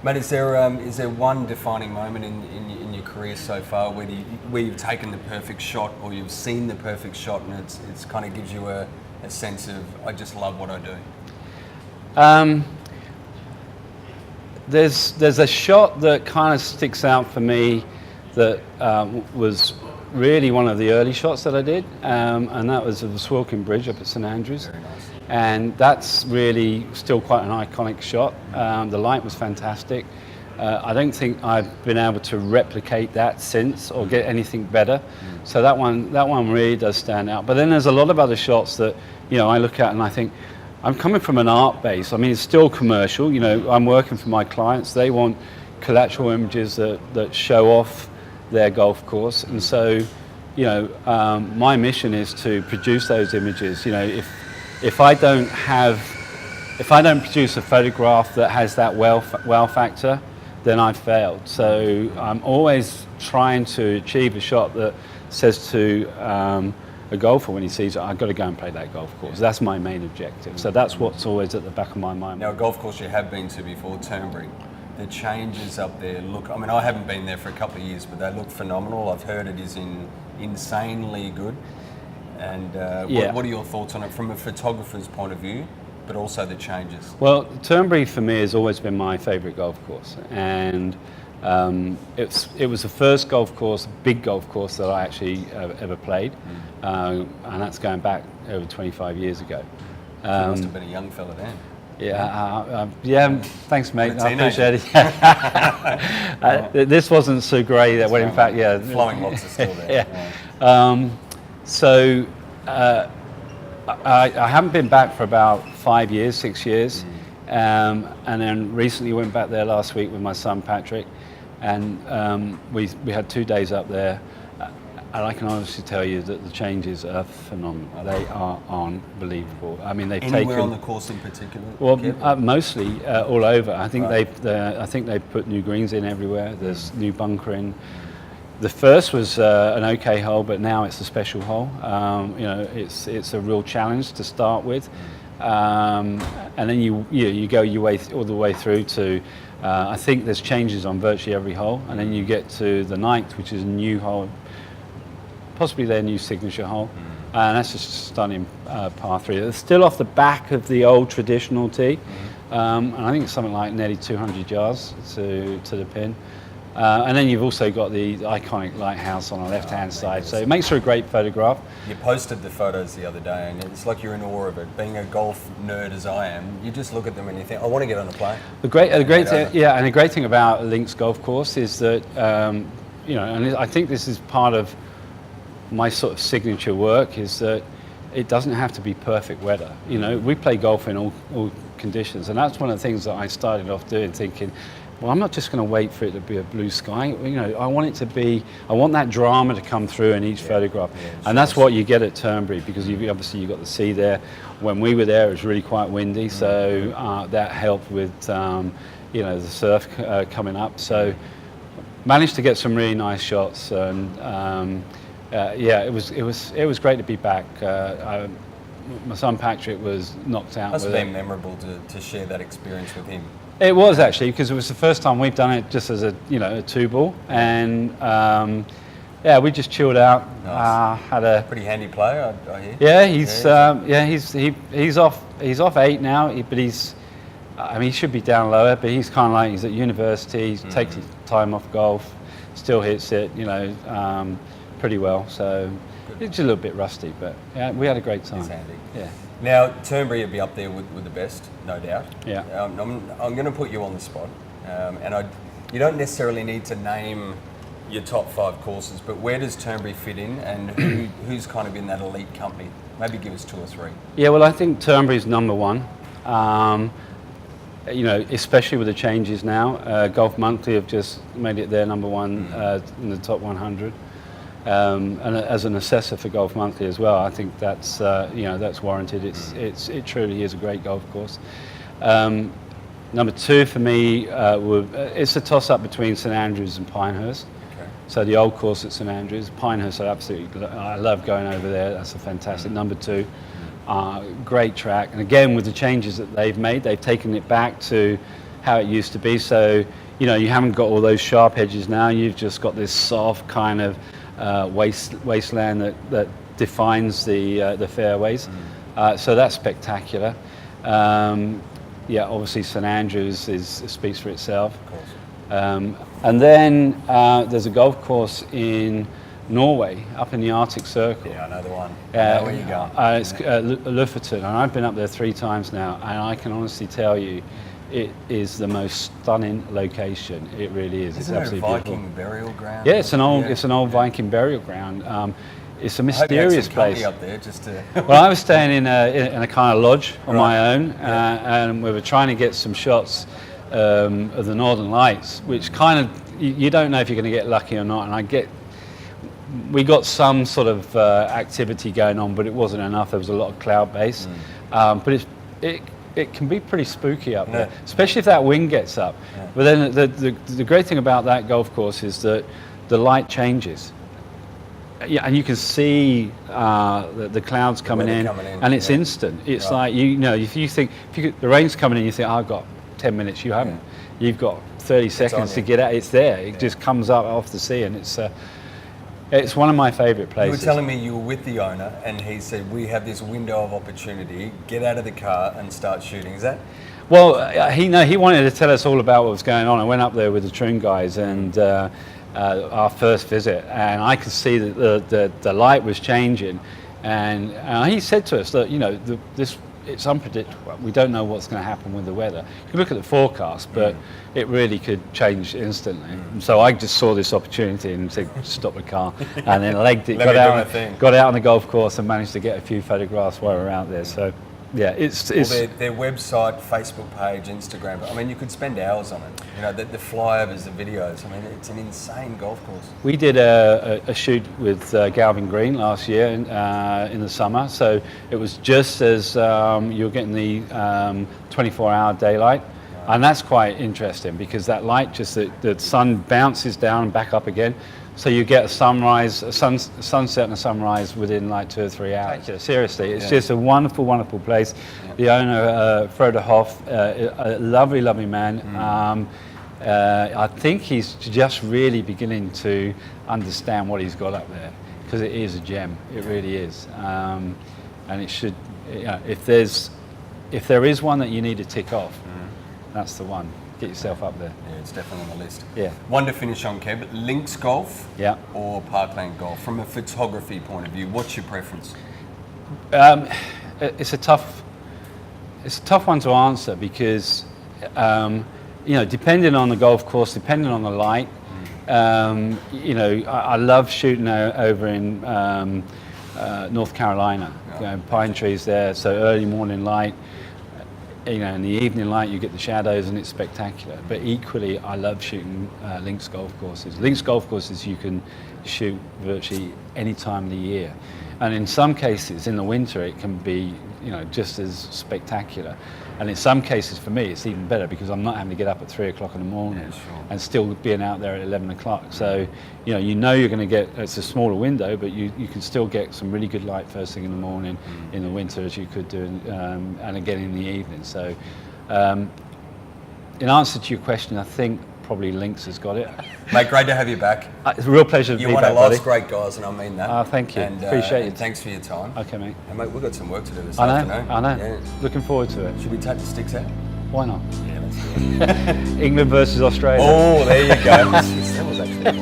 Mate, is there one defining moment in your career so far where you've taken the perfect shot or you've seen the perfect shot and it's kind of gives you a sense of, I just love what I do? There's a shot that kind of sticks out for me that was really one of the early shots that I did, and that was of the Swilcan Bridge up at St Andrews. Very nice. And that's really still quite an iconic shot. The light was fantastic. I don't think I've been able to replicate that since or get anything better. So that one really does stand out. But then there's a lot of other shots that, you know, I look at and I think, I'm coming from an art base. I mean, it's still commercial. You know, I'm working for my clients. They want collateral images that show off their golf course. And so, you know, my mission is to produce those images. You know, if I don't produce a photograph that has that wow factor, then I've failed. So I'm always trying to achieve a shot that says to a golfer when he sees it, I've got to go and play that golf course. That's my main objective. So that's what's always at the back of my mind. Now, a golf course you have been to before, Turnberry, the changes up there look, I mean, I haven't been there for a couple of years, but they look phenomenal. I've heard it is insanely good. And what are your thoughts on it from a photographer's point of view, but also the changes? Well, Turnberry for me has always been my favourite golf course, and it was the first golf course, big golf course that I actually ever played, and that's going back over 25 years ago. You must have been a young fella then. Yeah, thanks, mate. I appreciate it. This wasn't so great. That, in fact, yeah, flowing locks are still there. Yeah. So I haven't been back for about 5 years, 6 years, and then recently went back there last week with my son Patrick, and we had 2 days up there. And I can honestly tell you that the changes are phenomenal. They are unbelievable. I mean, they've Anywhere on the course in particular? Well, mostly all over. I think they've put new greens in everywhere. There's new bunkering. The first was an okay hole, but now it's a special hole. You know, it's a real challenge to start with, and then you go your way all the way through to. I think there's changes on virtually every hole, and then you get to the 9th, which is a new hole. Possibly their new signature hole, and that's just a stunning par 3. It's still off the back of the old traditional tee, and I think it's something like nearly 200 yards to the pin. And then you've also got the iconic lighthouse on the left-hand side, so it makes for a great photograph. You posted the photos the other day, and it's like you're in awe of it. Being a golf nerd as I am, you just look at them and you think, I want to get on the plane. The great thing about Links Golf Course is that you know, and I think this is part of my sort of signature work, is that it doesn't have to be perfect weather. You know, we play golf in all conditions, and that's one of the things that I started off doing, thinking, well, I'm not just going to wait for it to be a blue sky. You know, I want that drama to come through in each photograph, and that's what you get at Turnberry, because obviously you got the sea there. When we were there, it was really quite windy, so that helped with you know, the surf coming up. So managed to get some really nice shots, and yeah, it was great to be back. My son Patrick was knocked out. Must have been memorable to share that experience with him. It was actually, because it was the first time we've done it just as a, you know, a 2-ball, and yeah, we just chilled out. Nice. Had a pretty handy player, I hear. Yeah, he's off 8 now, but I mean, he should be down lower, but he's kind of like, he's at university, he takes his time off golf, still hits it, you know, pretty well. So it's a little bit rusty, but yeah, we had a great time. It's handy. Yeah. Now, Turnberry will be up there with the best, no doubt. Yeah. I'm going to put you on the spot, and you don't necessarily need to name your top 5 courses, but where does Turnberry fit in, and who's kind of in that elite company? Maybe give us 2 or 3. Yeah, well, I think Turnberry's number 1. You know, especially with the changes now. Golf Monthly have just made it their number 1 in the top 100. And as an assessor for Golf Monthly as well, I think that's you know, that's warranted. It truly is a great golf course. Number 2 for me, it's a toss-up between St Andrews and Pinehurst. Okay. So the old course at St Andrews, Pinehurst, I love going over there. That's a fantastic number 2. Great track, and again with the changes that they've made, they've taken it back to how it used to be. So, you know, you haven't got all those sharp edges now. You've just got this soft kind of wasteland that defines the fairways. So that's spectacular. Yeah, obviously St Andrews speaks for itself. Of course. And then there's a golf course in Norway, up in the Arctic Circle. Yeah, I know the one. I know where you're going. It's Lofoten, and I've been up there 3 times now, and I can honestly tell you, it is the most stunning location. It really is. Isn't it's absolutely it a Viking beautiful. burial ground? Yeah, it's an old Viking burial ground. It's a mysterious place. Up there just to Well, I was staying in a kind of lodge on my own, and we were trying to get some shots of the Northern Lights, which kind of you don't know if you're going to get lucky or not. And we got some sort of activity going on, but it wasn't enough. There was a lot of cloud base, but it can be pretty spooky up there, especially if that wind gets up. Yeah. But then the great thing about that golf course is that the light changes. Yeah, and you can see the clouds coming in, and it's instant. It's like you know, if the rain's coming in, you think, oh, I've got 10 minutes. You haven't. You've got 30 seconds to get out. It's there. It just comes up off the sea, and it's one of my favourite places. You were telling me you were with the owner, and he said, we have this window of opportunity. Get out of the car and start shooting. Is that? Well, he wanted to tell us all about what was going on. I went up there with the Troon guys, and our first visit, and I could see that the light was changing, and he said to us that, you know, it's unpredictable. We don't know what's going to happen with the weather. You can look at the forecast, but it really could change instantly. So I just saw this opportunity and said, stop the car, and then legged it, got out on the golf course and managed to get a few photographs while we were out there. So yeah, it's their website, Facebook page, Instagram. I mean, you could spend hours on it. You know, the flyovers, the videos. I mean, it's an insane golf course. We did a shoot with Galvin Green last year in the summer. So it was just as you were getting the 24-hour daylight. And that's quite interesting because that light, just the sun bounces down and back up again. So you get a sunrise, a sunset and a sunrise within like 2 or 3 hours. Seriously, it's just a wonderful, wonderful place. The owner, Frode Hoff, a lovely, lovely man. I think he's just really beginning to understand what he's got up there because it is a gem. It really is. And it should, you know, if there is one that you need to tick off, that's the one. Get yourself up there. Yeah, it's definitely on the list. Yeah. One to finish on, Kev. Links Golf or Parkland Golf? From a photography point of view, what's your preference? It's a tough one to answer because, you know, depending on the golf course, depending on the light, you know, I love shooting over in North Carolina. You know, pine trees there, so early morning light. You know, in the evening light, you get the shadows, and it's spectacular. But equally, I love shooting links golf courses. Links golf courses you can shoot virtually any time of the year, and in some cases, in the winter, it can be, you know, just as spectacular. And in some cases, for me, it's even better because I'm not having to get up at 3 o'clock in the morning and still being out there at 11 o'clock. So, you know you're going to get, it's a smaller window, but you can still get some really good light first thing in the morning in the winter as you could do, and again in the evening. So, in answer to your question, I think probably Links has got it. Mate, great to have you back. It's a real pleasure to be back, buddy. You're one of life's great guys, and I mean that. Thank you. And, appreciate it. Thanks for your time. Okay, mate. And mate, we've got some work to do this afternoon. I know. Yeah. Looking forward to it. Should we take the sticks out? Why not? Yeah, let's do it. England versus Australia. Oh, there you go. That was actually quite